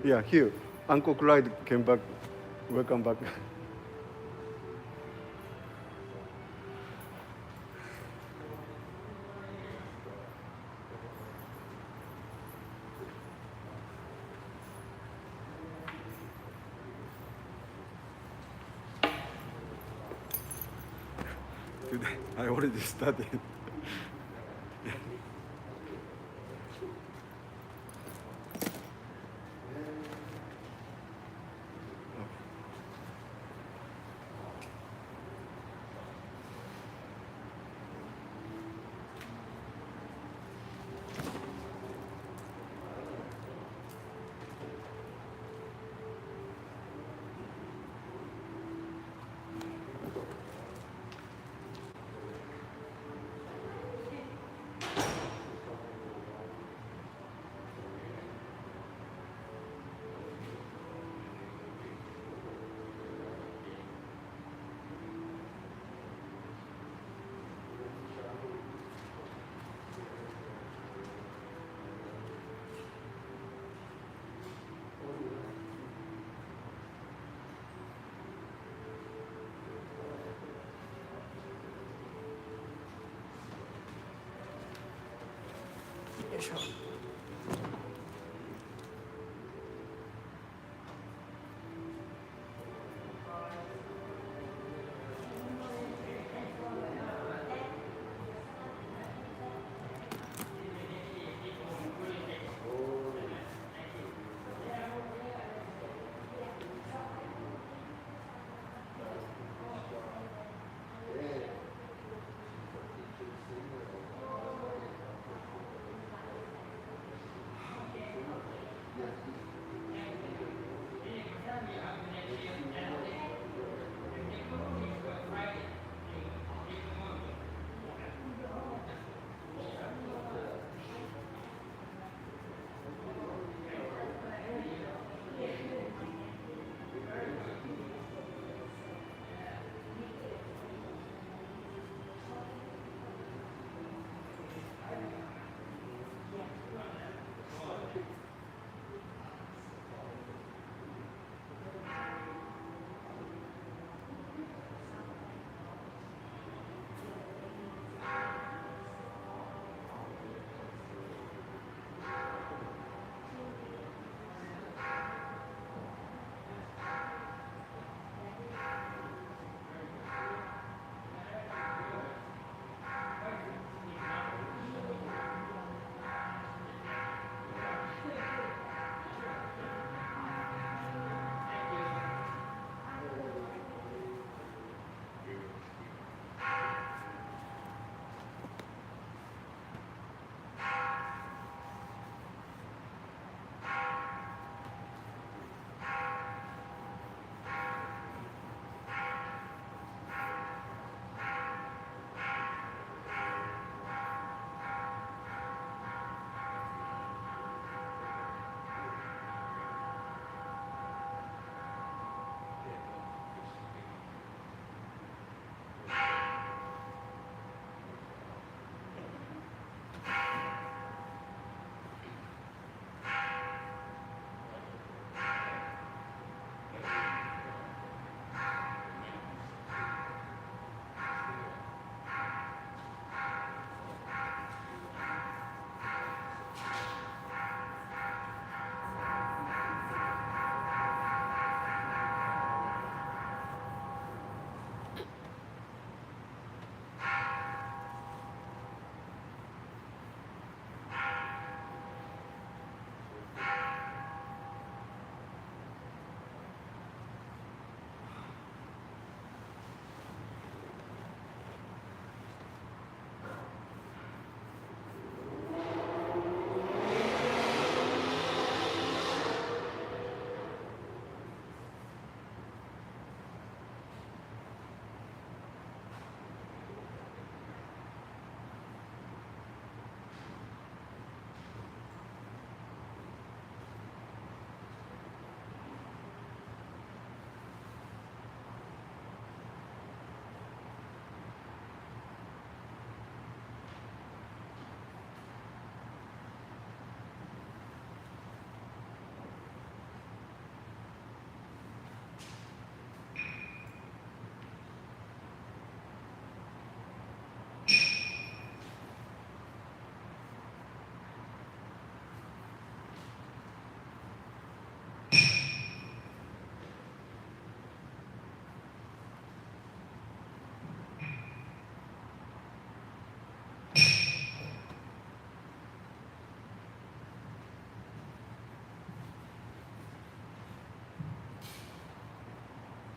Yeah, here. Uncle Clyde came back. Welcome back. Today, I already studied.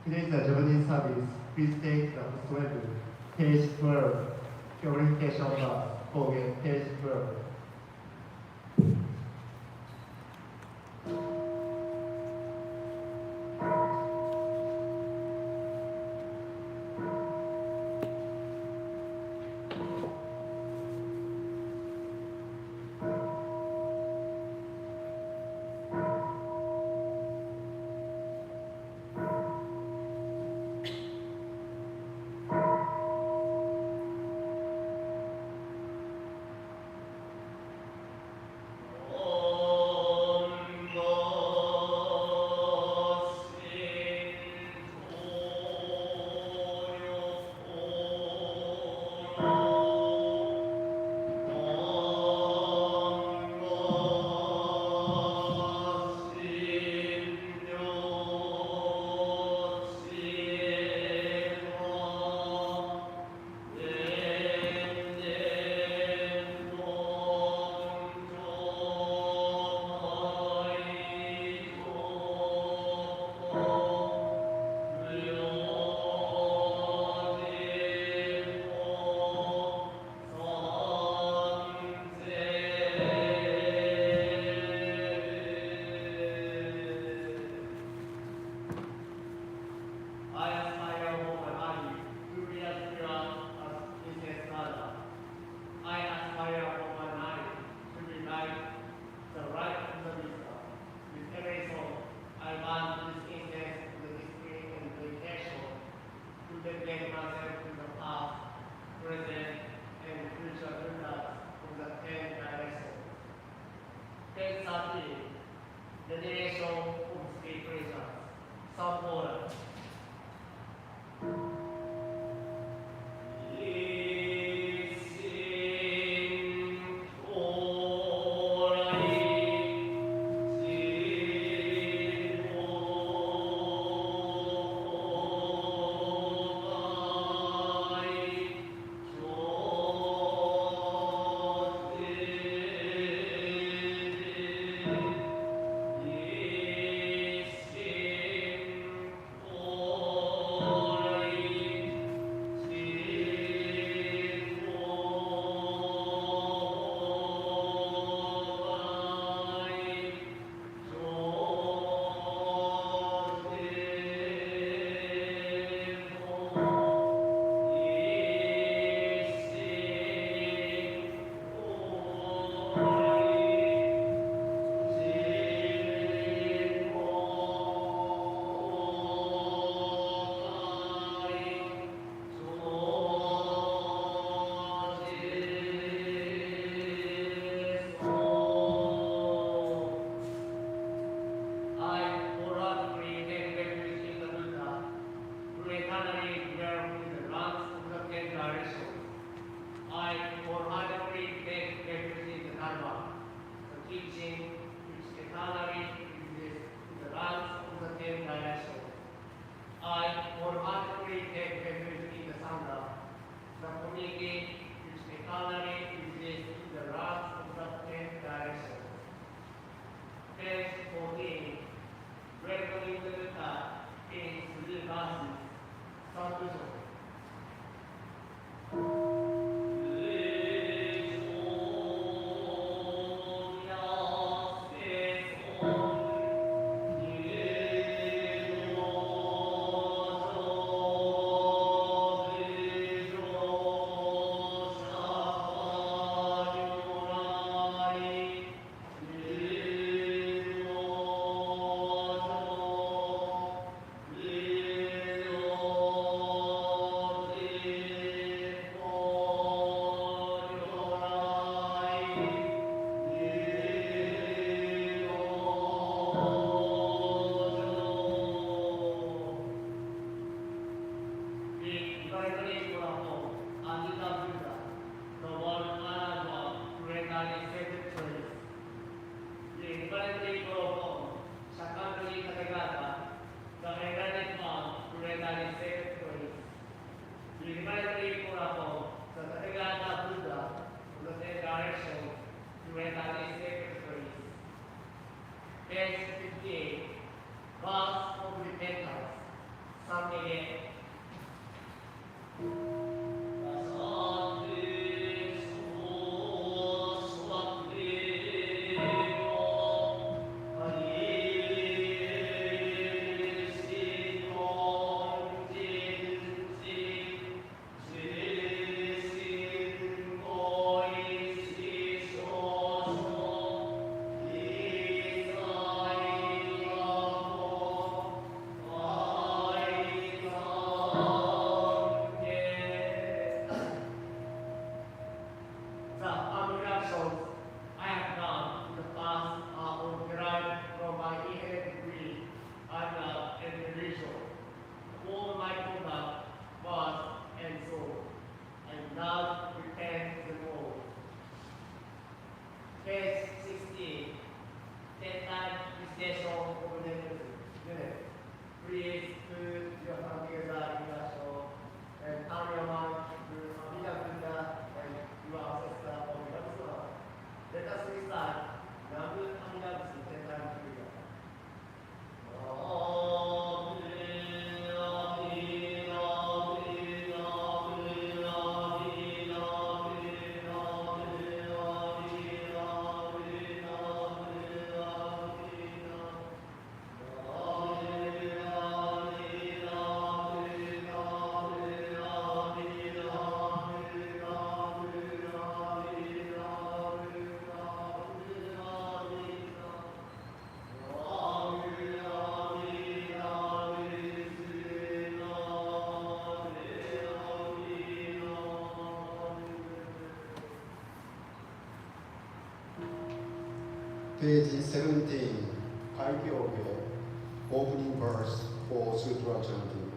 Today is a Japanese service. Please take the first level, page 12. Purification of Kogen, page 12. Page 16. 10-time visitation of the unit. Please put your hand together in the show and turn your mind to Amida Buddha and your ancestor of the Buddha. Let us recite Namu Amida Buddha 10 times together. Page 17, 開教芸 Opening verse for Sutra chanting.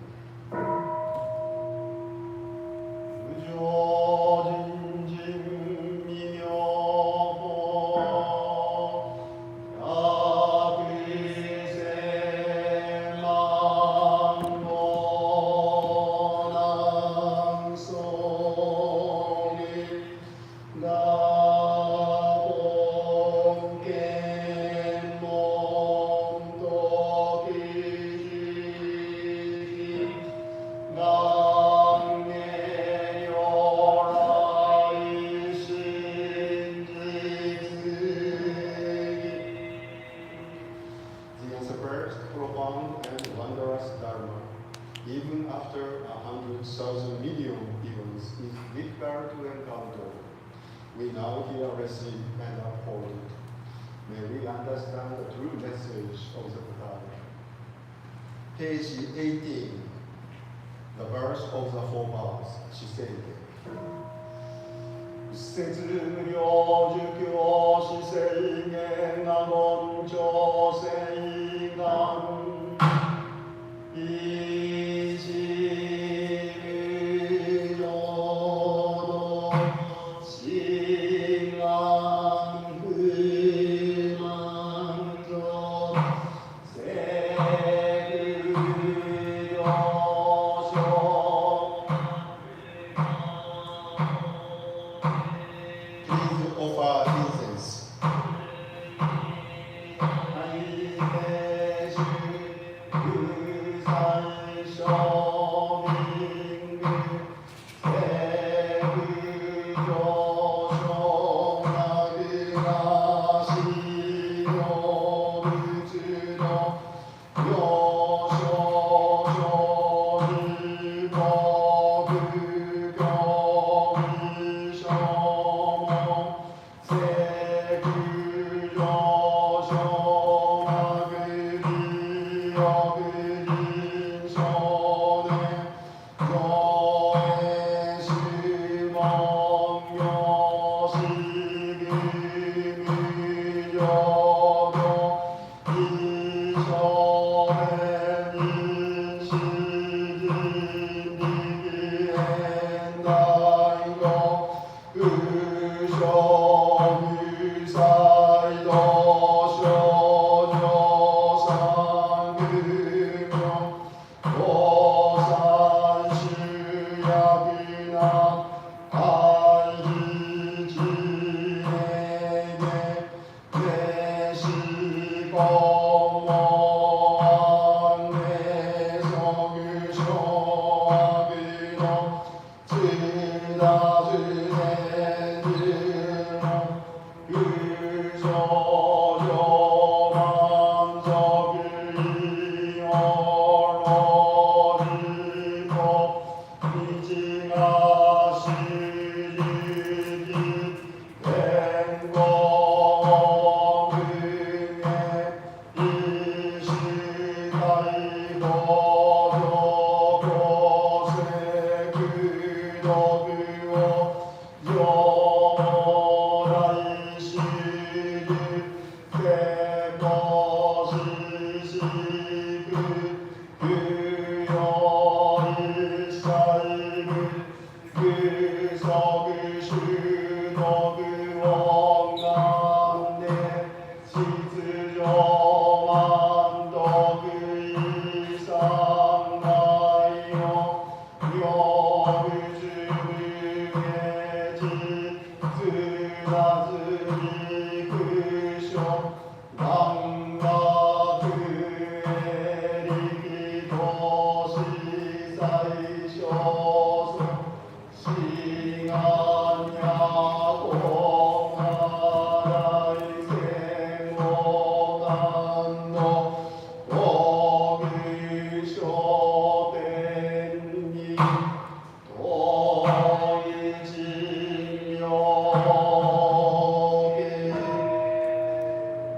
無常人人未妙法百千万語南宋理Even after 100,000 million events is difficult to encounter, we now here receive and uphold it. May we understand the true message of the Buddha. Page 18, the verse of the four vows, Shiseike. 節量儒教死制限な論調制願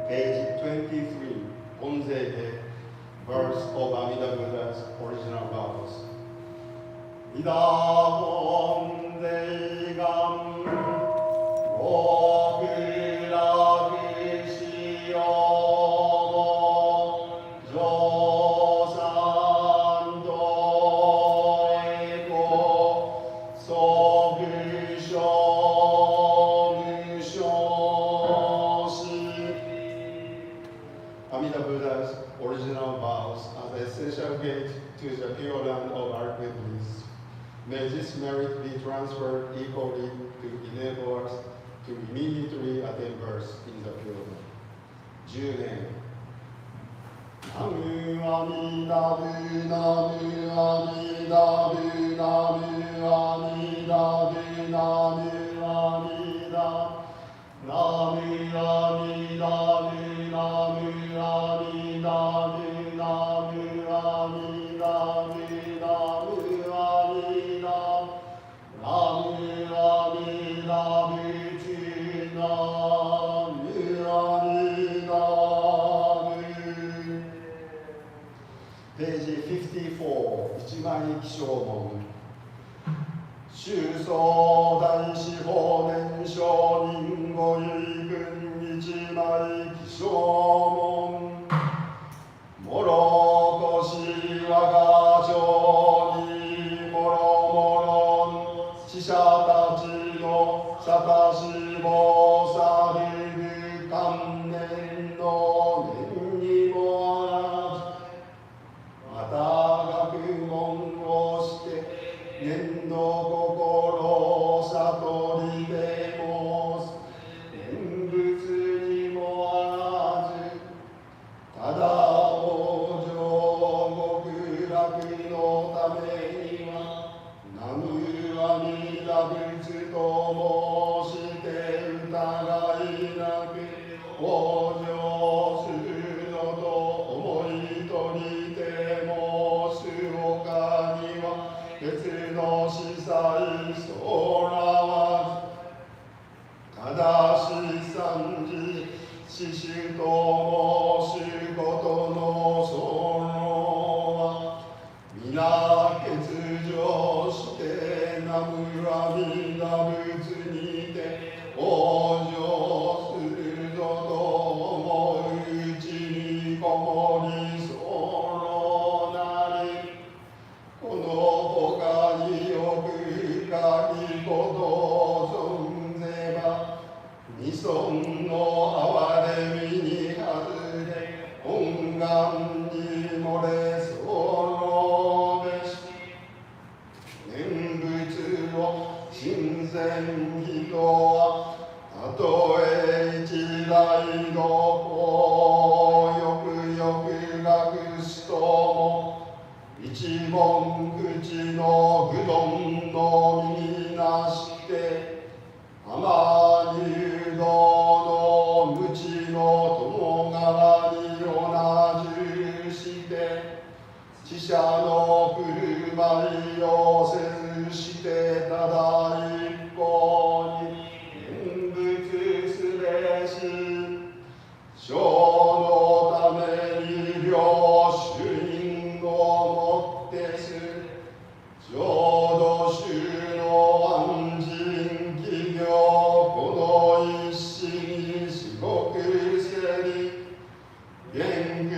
Page 23, Bonzei, verse of Amida Buddha's original vows. Ida Bonzei Gam Amida Buddha's original vows as the essential gate to the pure land of ultimate bliss. May this merit be transferred equally to enable us to immediately attain birth in the pure land. 10年。ナムアミダブナムアミダブナムアミダブナムアミダナムアミダブナムアミダブナムアミダブナムアミダナムアミダブチナムアミダPage 54、一枚起請文。宗宗大司法年少人語遺群一枚起請文。もろこし我が町にもろもろ死者たちのさたしもされる観念の念にもあらずまた学問をして念の心悟りでも念仏にもあらずただ往生極楽のためには南無阿弥陀仏と申して疑いなく往生するのと思い取りて申すほかには別の司祭そらわずただし三時死守と申すことのそのは皆欠如して南無阿弥陀仏にて往生するぞと思ううちにこもりそのなりこの他に奥深きことを存ぜば二尊の哀れみに外れ本願に漏れそのべし念仏を親善人はたとえ一代のよくよく学すとも一文口の愚鈍の身になして天入道の無知の友川に同じして死者の振る舞いをせずしてただ一方に念仏すべし生のために両主因をもってす浄土宗の安心企業この一心四国せり元軍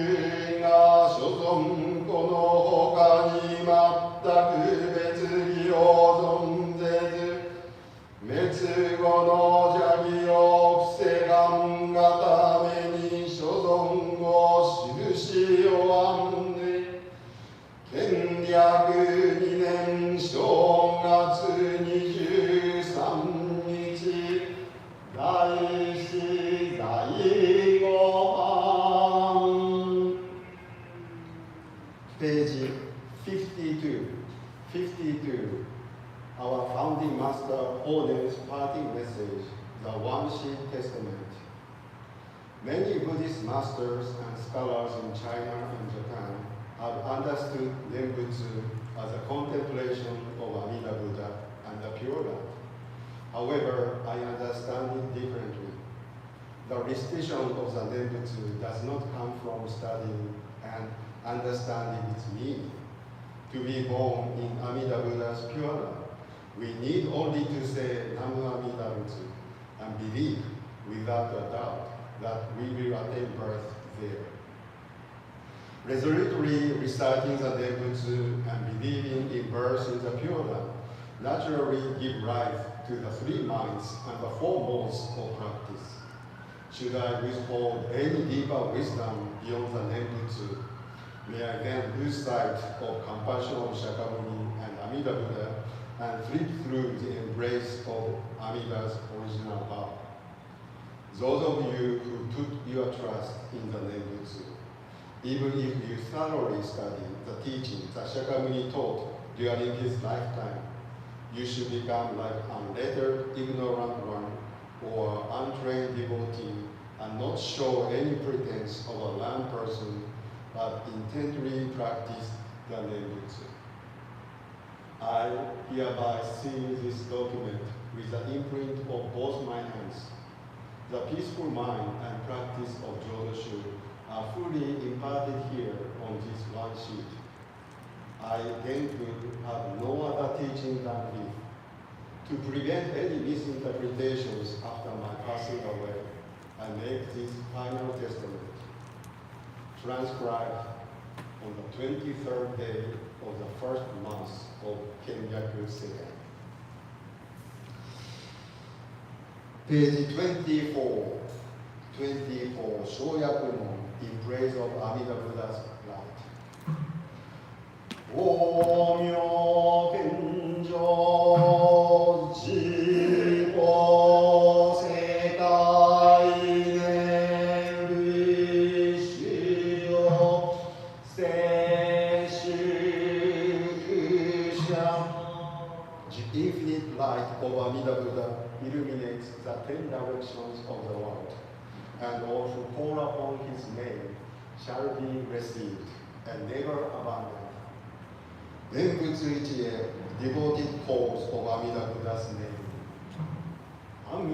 が所存この他に全く別義を存ぜず滅後の邪義を防がんが Many Buddhist masters and scholars in China and Japan have understood Nembutsu as a contemplation of Amida Buddha and the Pure Land. However, I understand it differently. The restriction of the Nembutsu does not come from studying and understanding its meaning. To be born in Amida Buddha's Pure Land, we need only to say Namu Amida Butsu and believe without a doubt that we will attain birth there. Resolutely reciting the Nembutsu and believing in birth in the Pure Land naturally give rise to the three minds and the four modes of practice. Should I withhold any deeper wisdom beyond the Nembutsu, may I then lose sight of compassion of Shakyamuni and Amida Buddha and flip through the embrace of Amida's original power. Those of you who put your trust in the Nembutsu, even if you thoroughly study the teachings that Shakyamuni taught during his lifetime, you should become like unlettered, ignorant one or untrained devotee and not show any pretense of a learned person, but intently practice the Nembutsu. I hereby seal this document with the imprint of both my hands. The peaceful mind and practice of Jodo are fully imparted here on this one sheet. I then could have no other teaching than this. To prevent any misinterpretations after my passing away, I make this final testament, transcribed on the 23rd day of the first month of Kenyaku Seikan. Page 24, 小約門 in praise of Amida Buddha's light. 大名賢上自法世界念類主を聖主者 The infinite light of Amida Buddha illuminates the 10 directions of the world, and all who call upon his name shall be received and never abandoned. Nembutsu Ichie, devoted cause of Amida Buddha's name. Nam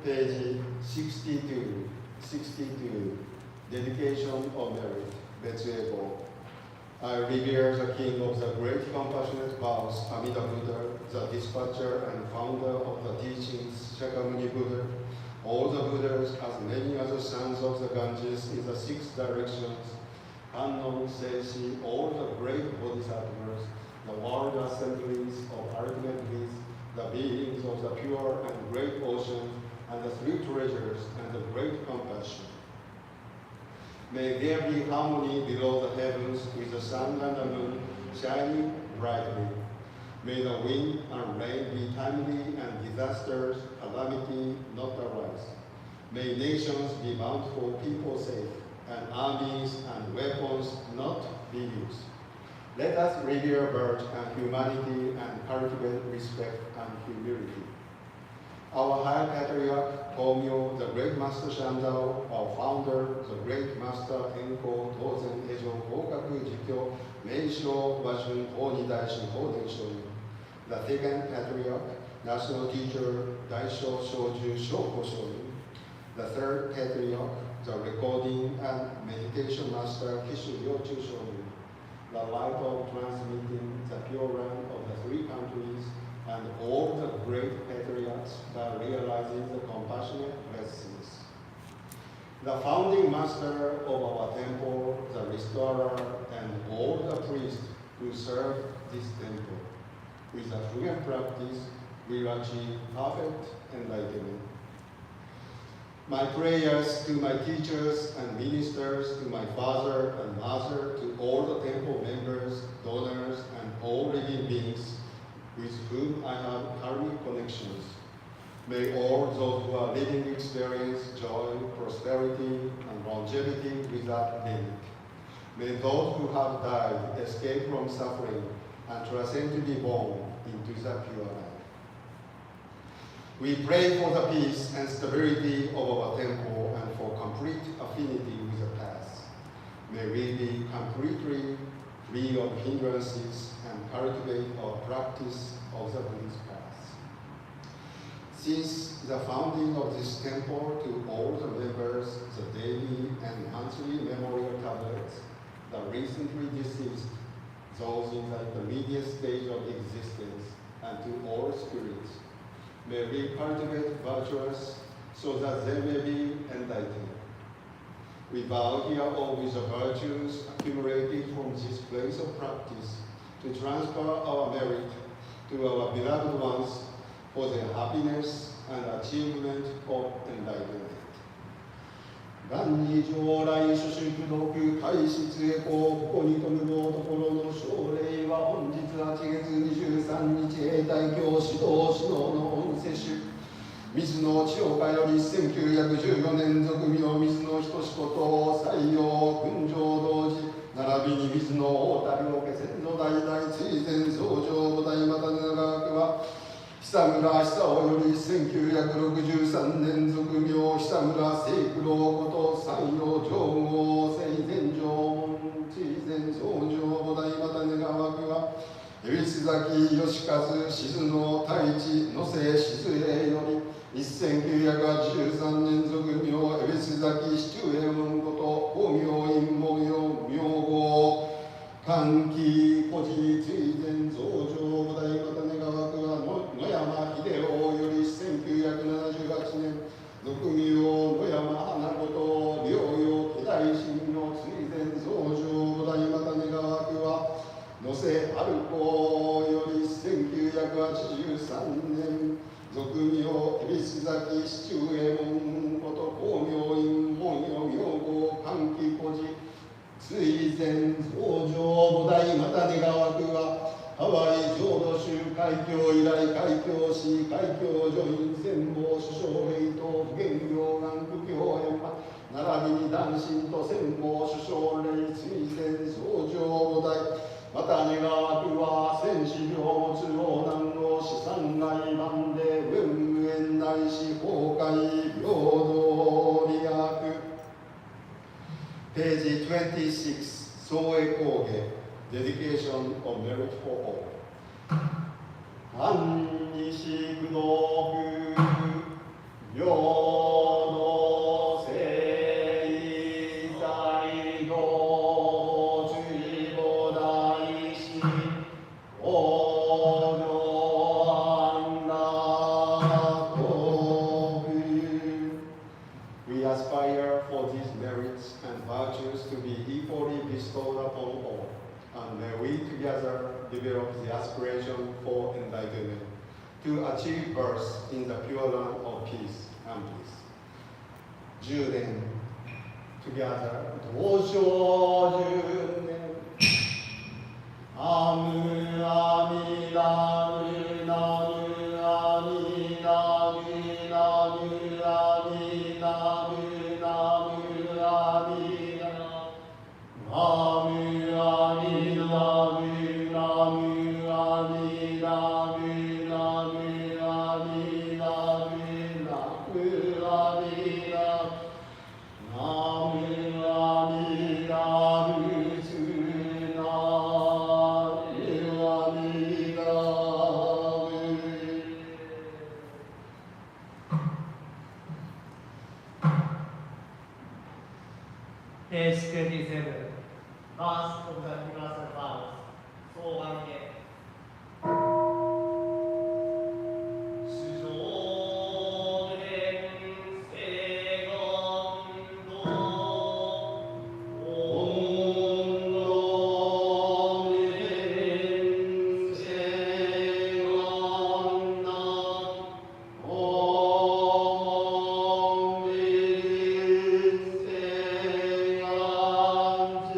Page 62, 62, Dedication of Merit, Betsuego. I revere the King of the Great Compassionate Vows, Amida Buddha, the dispatcher and founder of the teachings, Shakyamuni Buddha, all the Buddhas, as many other sons of the Ganges in the six directions, Kannon, Seishi, all the great Bodhisattvas, the world assemblies of ultimate bliss, the beings of the pure and great ocean, and the three treasures and the great compassion. May there be harmony below the heavens with the sun and the moon shining brightly. May the wind and rain be timely and disasters, calamity not arise. May nations be bountiful, people safe, and armies and weapons not be used. Let us revere virtue and humanity and cultivate respect and humility. Our High Patriarch, Komyo, the Great Master Shandao, our founder, the Great Master Tenko, Tozen, Ejon, Hokaku, Jikyo, Meisho, Wajun, Oni Daishin, Hoden Shoyu. The Second Patriarch, National Teacher, Daisho, Shoju, Shoko Shoyu. The Third Patriarch, the Recording and Meditation Master, Kishu Ryochu Shoyu. The light of transmitting the pure land of the three countries, and all the great patriarchs by realizing the compassionate blessings. The founding master of our temple, the restorer, and all the priests who serve this temple. With a fluent practice, we will achieve perfect enlightenment. My prayers to my teachers and ministers, to my father and mother, to all the temple members, donors, and all living beings with whom I have karmic connections. May all those who are living experience joy, prosperity, and longevity without limit. May those who have died escape from suffering and transcend to be born into the pure life. We pray for the peace and stability of our temple and for complete affinity with the past. May we be completely free of hindrances and cultivate our practice of the Buddhist path. Since the founding of this temple, to all the members, the daily and monthly memorial tablets, the recently deceased, those in the intermediate stage of existence, and to all spirits, may we cultivate virtuous so that they may be enlightened. We vow here all with the virtues accumulated from this place of practice to transfer our merit to our beloved ones for their happiness and achievement of enlightenment. 万に将来諸宿毒開始へここに富むところの奨励は本日8月23日永代教指導指導の御世主水野千岡より1914年俗名水野仁志こと採用訓上同時並びに水野大谷岡先祖代々追善僧正五代又長学は久村久夫より1963年俗名久村清九郎こと山陽上号生前上門追善僧正五代又長学は恵比寿崎義和静野太一野瀬静栄より1983年俗名恵比寿崎市中右衛門こと法明院門用名号歓喜古事追善増上五代又長学は野山秀夫より1978年俗名野山花子と療養家大神の追善増上五代又長学は野瀬春子より1983年俗名恵比寿崎市中右衛門こと法明院門用名号歓喜古事追善増上五代又長学はハワイ浄土宗海峡以来海峡市海峡女院全貌首相令と普賢行願苦行円満並びに男神と専門首相令追善増上五代また願わくは戦士領物を難を資産外版で運縁ないし崩壊平等利益ページ26総営講義 Dedication of Merit for All 暗西駆動平等性在道随母大師往生安楽国 We aspire for these merits and virtues to be equally bestowed upon all, and may we together develop the aspiration for enlightenment to achieve birth in the pure land of peace and bliss. 10年 together 同生10年アムアミナムナムアミナムナムアミナムナムアミナナムアミナムナムアミナムナムアミナムナムアミナナムアミナムスナムアミナム Page 27 Last of the Universal Vows 総願へ主上伝聖願道音動伝聖願な音伝聖願地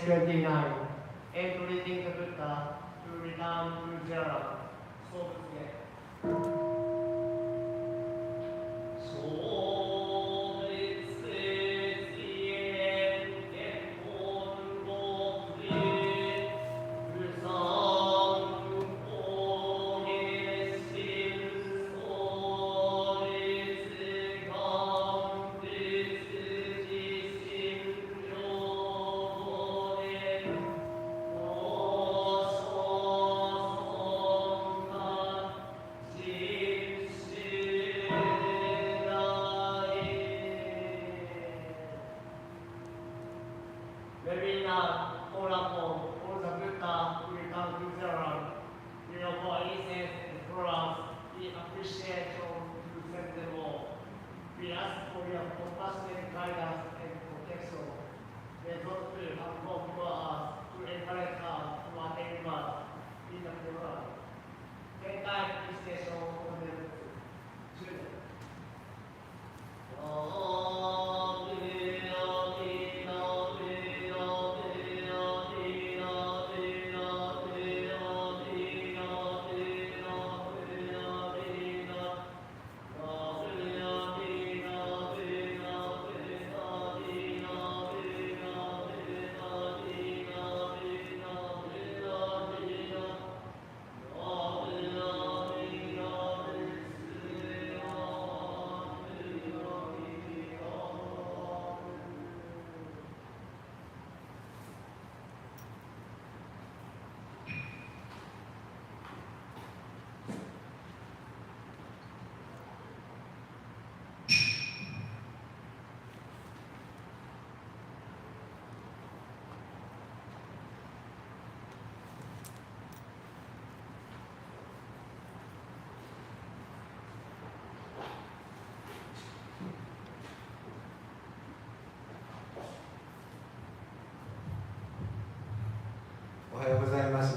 29, entreating the Buddha to return to their land. So, maybe not all upon all the Buddha who will come to their land. For instance, and flowers, we appreciate to send them all. We ask for your compassionate guidance and protection. May those who have come before us to encourage us to attain us in the world. Take time to station on the children.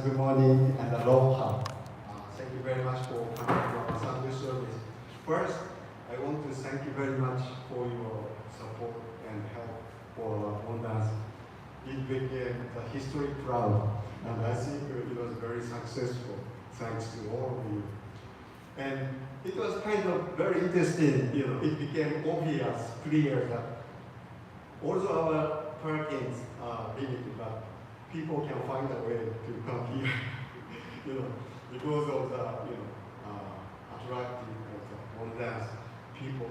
Good morning and aloha. Thank you very much for coming to our Sunday service. First, I want to thank you very much for your support and help for Wonders. It became a history proud, and I think it was very successful, thanks to all of you. And it was kind of very interesting, it became obvious, clear that although our parkings are limited, but people can find a way to come here, because of the, attractive of the Wonders. People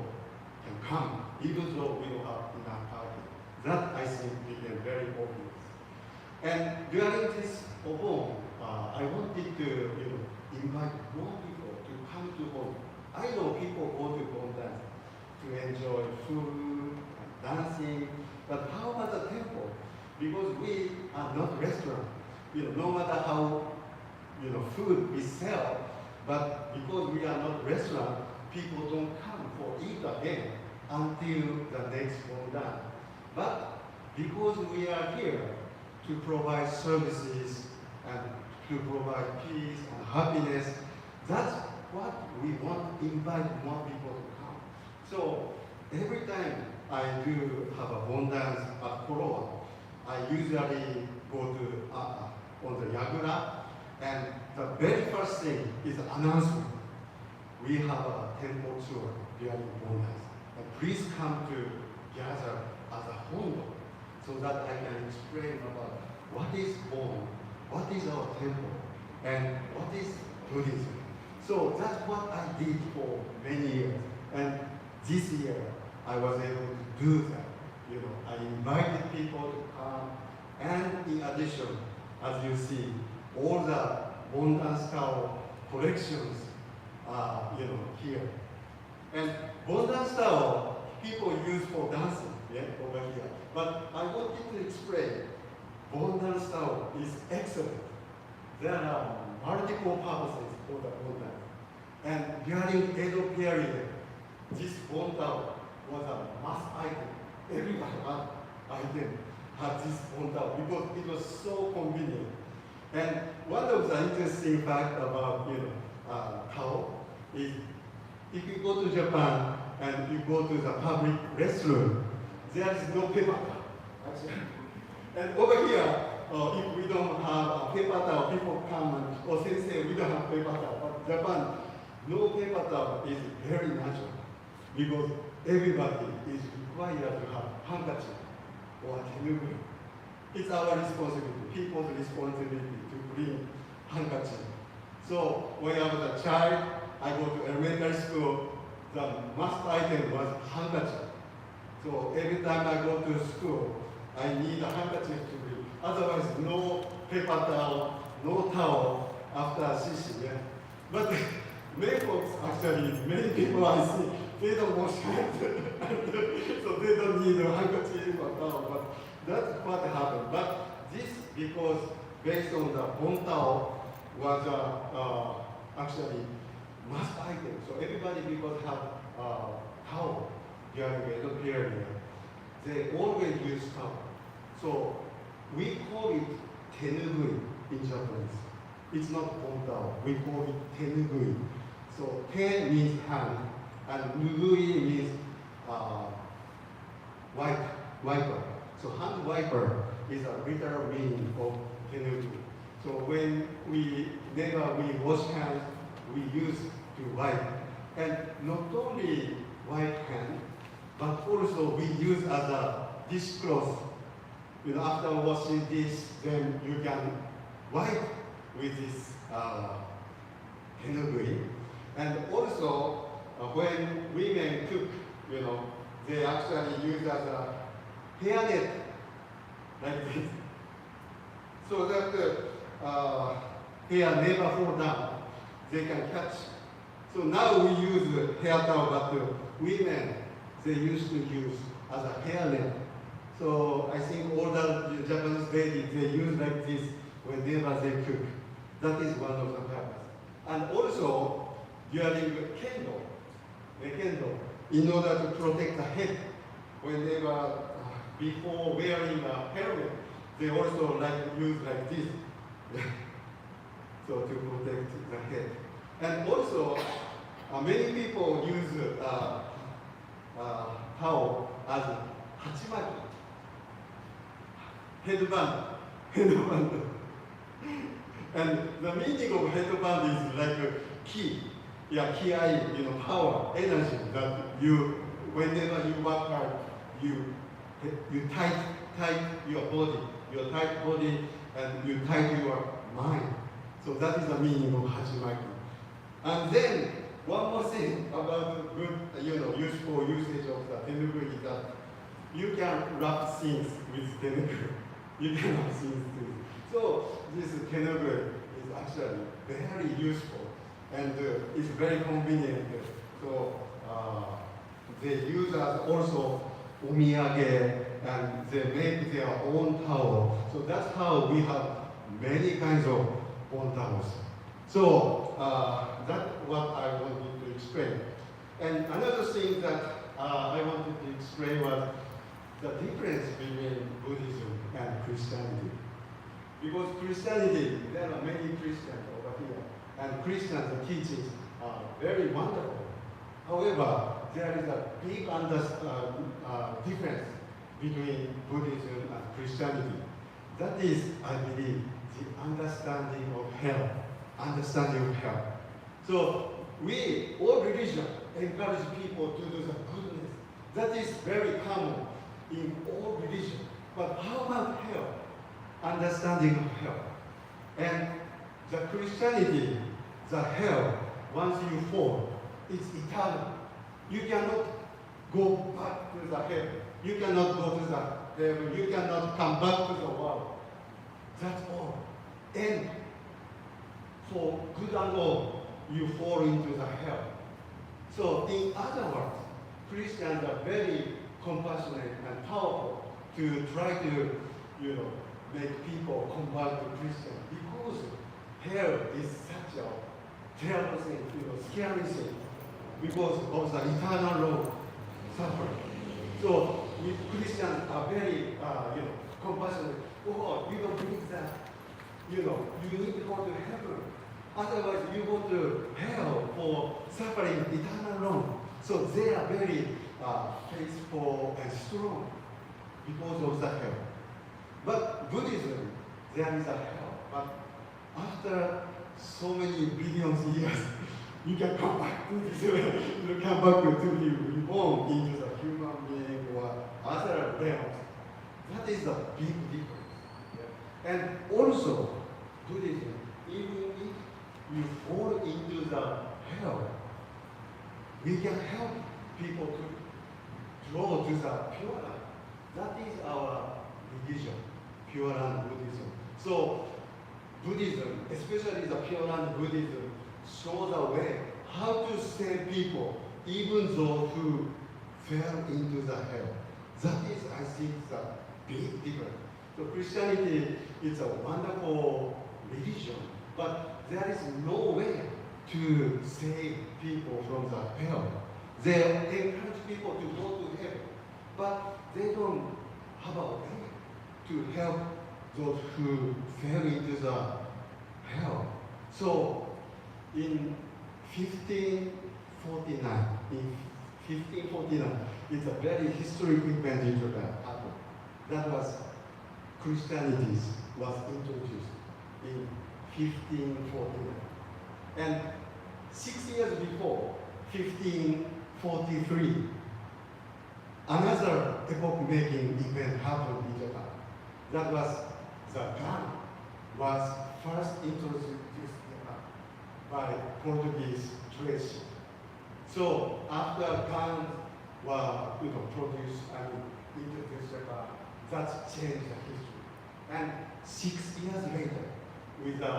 can come, even though we don't have enough parking. That, I think, became very obvious. And during this Obon, I wanted to, invite more people to come to Obon. I know people go to Wonders to enjoy food and dancing, but how about the temple? Because we are not restaurant, no matter how, food we sell, but because we are not restaurant, people don't come for eat again until the next one done. But because we are here to provide services and to provide peace and happiness, that's what we want to invite more people to come. So every time I do have a Wonders at Koroa, I usually go to on the Yagura, and the very first thing is an announcement. We have a temple tour during Wonders. And please come to gather as a Hondo so that I can explain about what is Bon, what is our temple, and what is Buddhism. So that's what I did for many years. And this year, I was able to do that. I invited people to come, and in addition, as you see, all the Wonders style collections are, here. And Wonders style people use for dancing, over here. But I wanted to explain, Wonders style is excellent. There are multiple purposes for the Wonders. And during Edo period, this Wonders was a must item. Everybody had this Wonders because it was so convenient. And one of the interesting facts about Tao is if you go to Japan and you go to the public restroom, there is no paper. And over here, if we don't have a paper towel, people come and, oh, sensei, we don't have paper towel. But Japan, no paper towel is very natural because everybody is required to have handkerchief or tenugui. It's our responsibility, people's responsibility to bring handkerchief. So when I was a child, I go to elementary school, the must item was handkerchief. So every time I go to school, I need a handkerchief to bring. Otherwise, no paper towel, no towel after shishi. Yeah? But many folks, actually, many people I see, they don't wash hands. So they don't need a handkerchief or towel. But that's what happened. But this, because based on the bon towel, was actually must item. So everybody, because have towel during the Edo period, they always use towel. So we call it tenugui in Japanese. It's not bon towel. We call it tenugui. So ten means hand, and nugui means wiper. So hand wiper is a literal meaning of tenugui. So when whenever we wash hands, we use to wipe. And not only wipe hand, but also we use as a dishcloth. You know, after washing dish, then you can wipe with this tenugui. And also, when women cook, you know, they actually use as a hairnet like this, so that hair never fall down. They can catch. So now we use hair towel, but women, they used to use as a hairnet. So I think all the Japanese ladies, they use like this whenever they cook. That is one of the purpose. And also, during kendo, in order to protect the head, whenever, before wearing a helmet, they also use like this. So to protect the head. And also, many people use towel as hachimaki, headband. And the meaning of headband is like a key, ki, power, energy that you, whenever you work hard, you tight your body, your tight body, and you tight your mind. So that is the meaning of hachimaki. And then one more thing about good, useful usage of the tenugui is that you can wrap things with tenugui. You can wrap things too. So this tenugui is actually very useful and it's very convenient. So they use as also omiyage and they make their own towel. So that's how we have many kinds of bon towels. So that's what I wanted to explain. And another thing that I wanted to explain was the difference between Buddhism and Christianity. Because Christianity, there are many Christians over here, and Christians' teachings are very wonderful. However, there is a big difference between Buddhism and Christianity. That is, I believe, the understanding of hell. So all religion encourage people to do the goodness. That is very common in all religion. But how about hell? Understanding of hell. And the Christianity, the hell, once you fall, it's eternal. You cannot go back to the heaven. You cannot go to the heaven. You cannot come back to the world. That's all. And for good and all, you fall into the hell. So in other words, Christians are very compassionate and powerful to try to, make people convert to Christian, because hell is such a terrible thing, scary thing, because of the eternal road suffering. So we Christians are very, compassionate. Oh, you don't believe that. You need to go to heaven. Otherwise, you go to hell for suffering eternal wrong. So they are very faithful and strong because of the hell. But Buddhism there is a hell. But after so many billions of years, you can come back to this realm. You come back to be reborn into the human being or other realms. That is a big difference. Yeah. And also, Buddhism, even if you fall into the hell, we can help people to draw to the pure land. That is our religion, Pure Land Buddhism. So Buddhism, especially the Pure Land Buddhism, shows a way how to save people, even those who fell into the hell. That is, I think, the big difference. So Christianity is a wonderful religion, but there is no way to save people from the hell. They encourage people to go to heaven, but they don't have a way to help those who fell into the hell. So in 1549, it's a very historical event in Japan happened. That was Christianity was introduced in 1549. And 6 years before, 1543, another epoch-making event happened in Japan. That was the gun was first introduced in Japan by Portuguese trade ship. So after guns were produced and introduced Japan, that changed the history. And 6 years later, with the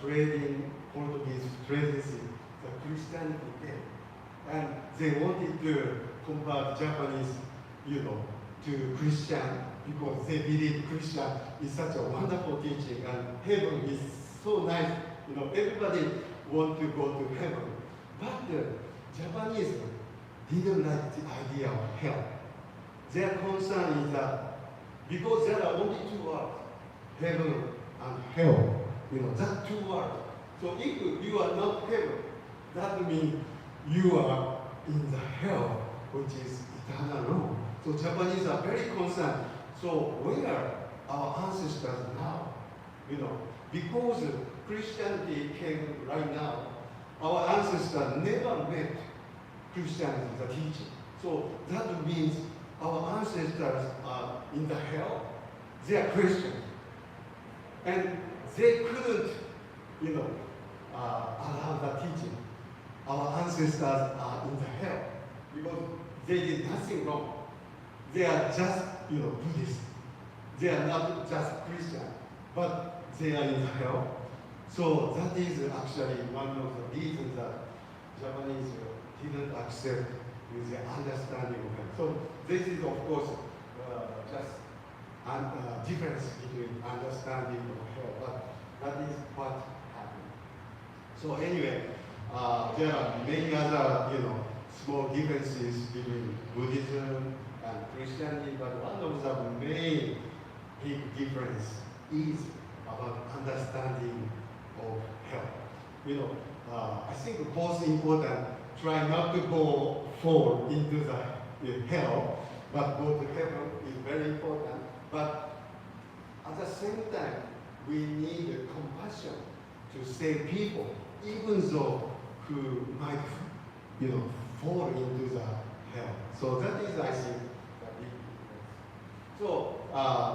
trading Portuguese trading ship, the Christianity came. And they wanted to convert Japanese, to Christian because they believe Christian is such a wonderful teaching and heaven is so nice. Everybody want to go to heaven. But the Japanese didn't like the idea of hell. Their concern is that because there are only two worlds, heaven and hell, that two worlds. So if you are not heaven, that means you are in the hell, which is eternal wrong. So Japanese are very concerned. So where our ancestors now? Because Christianity came right now, our ancestors never met Christianity, the teaching. So that means our ancestors are in the hell. They are Christians. And they couldn't, allow the teaching. Our ancestors are in the hell because they did nothing wrong. They are just, Buddhist. They are not just Christian, but they are in the hell. So that is actually one of the reasons that Japanese didn't accept with the understanding of hell. So this is, of course, just a difference between understanding of hell, but that is what happened. So anyway, there are many other, small differences between Buddhism and Christianity, but one of the main big difference is about understanding of hell. I think both important. Try not to fall into the hell, but go to heaven is very important. But at the same time, we need compassion to save people, even though who might, fall into the hell. So that is, I think, the big difference. So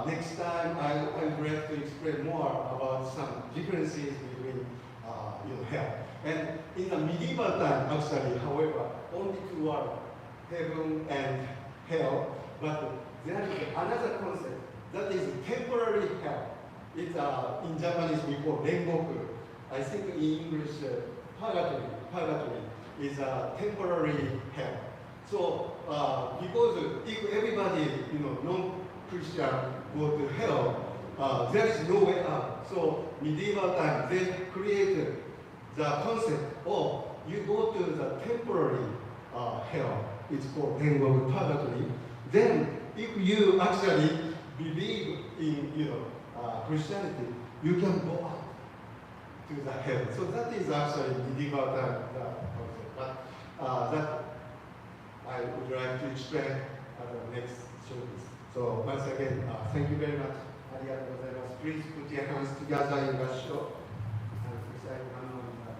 next time, I would like to explain more about some differences between, hell. And in the medieval time, actually, however, only two worlds, heaven and hell. But there is another concept that is temporary hell. It's in Japanese we call rengoku. I think in English, purgatory is a temporary hell. So because if everybody, non-Christian go to hell, there is no way out. So medieval time, they created the concept of you go to the temporary hell. It's called rengoku, purgatory. Then if you actually believe in, Christianity, you can go out to the heaven. So that is actually medieval time concept. But that I would like to explain at the next service. So once again, thank you very much. りがとうございます。Please put your hands together in the show. And recite one more time.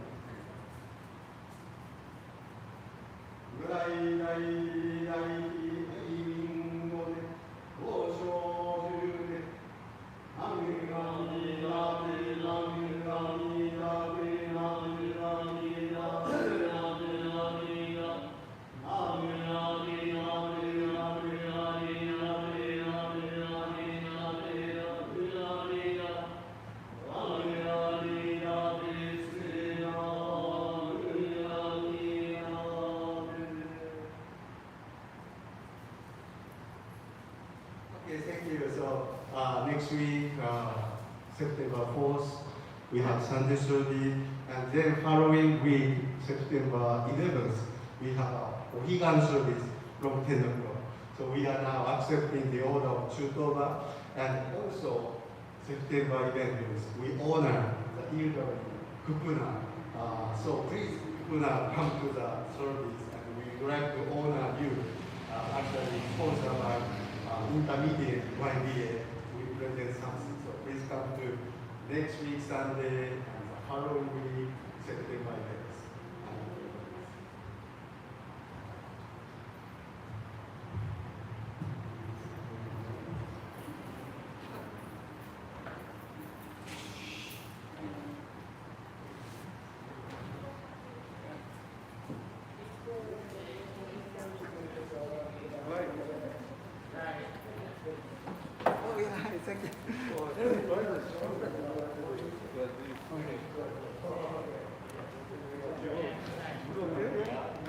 ぐらいないない意味をね、ご生じで、あみがみらみらみらみらみらみらみらみらOkay, thank you. So next week, September 4th, we have Sunday service, and then following week, September 11th, we have Ohigan service from 10 o'clock. So we are now accepting the order of Chutoba, and also September event is we honor the elderly Kupuna. So please, Kupuna, come to the service, and we would like to honor you. Actually, sponsored by intermediate YBA, we present something. So please come to next week Sunday and the following week September events. Oh yeah, thank you.